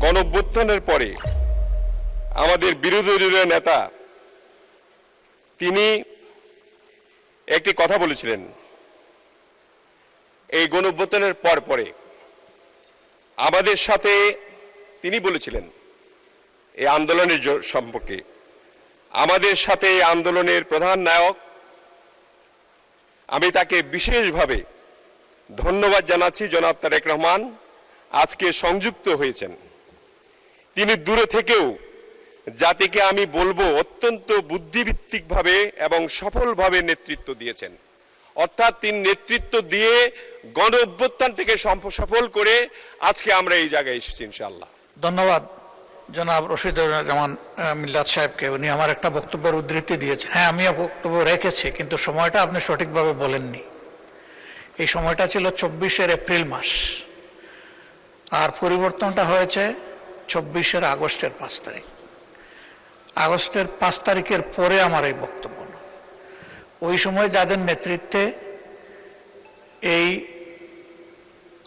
গণঅভ্যুত্থানের পরে আমাদের বিরোধী দলীয় নেতা তিনি একটি কথা বলেছিলেন। এই গণঅভ্যুত্থানের পরে আমাদের সাথে তিনি বলেছিলেন এই আন্দোলনের সম্পর্কে, আমাদের সাথে এই আন্দোলনের প্রধান নায়ক, আমি তাকে বিশেষভাবে ধন্যবাদ জানাচ্ছি, জনাব তারেক রহমান আজকে সংযুক্ত হয়েছেন। তিনি দূরে থেকেও জাতিকে আমি বলবো অত্যন্ত বুদ্ধিভিত্তিকভাবে এবং সফলভাবে নেতৃত্ব দিয়েছেন। অর্থাৎ তিনি নেতৃত্ব দিয়ে গণ অভ্যুত্থানটাকে সফল করে আজকে আমরা এই জায়গায় এসেছি ইনশাআল্লাহ। ধন্যবাদ জনাব রশিদুজ্জামান মিল্লাত সাহেবকে। উনি আমার একটা বক্তব্যের উদ্ধৃতি দিয়েছেন। হ্যাঁ, আমিও বক্তব্য রেখেছি, কিন্তু সময়টা আপনি সঠিকভাবে বলেননি। এই সময়টা ছিল 24 এপ্রিল মাস, আর পরিবর্তনটা হয়েছে 24 আগস্টের 5 তারিখ। আগস্টের 5 তারিখের পরে আমার এই বক্তব্য না। ওই সময় যাদের নেতৃত্বে এই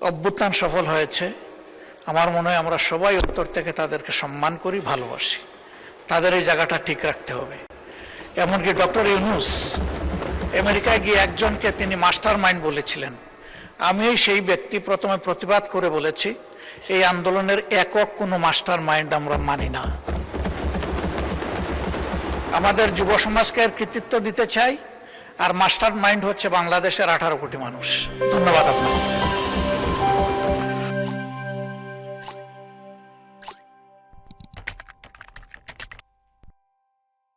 অভ্যুত্থান সফল হয়েছে, আমার মনে হয় আমরা সবাই অন্তর থেকে তাদেরকে সম্মান করি, ভালোবাসি। তাদের এই জায়গাটা ঠিক রাখতে হবে। এমনকি ডক্টর ইউনূস আমেরিকায় গিয়ে একজনকে তিনি মাস্টার মাইন্ড বলেছিলেন। আমি সেই ব্যক্তি প্রথমে প্রতিবাদ করে বলেছি, এই আন্দোলনের একক কোনো মাস্টার মাইন্ড আমরা মানি না। আমাদের যুব সমাজকে এর কৃতিত্ব দিতে চাই, আর মাস্টার মাইন্ড হচ্ছে বাংলাদেশের 18 কোটি মানুষ। ধন্যবাদ আপনাকে।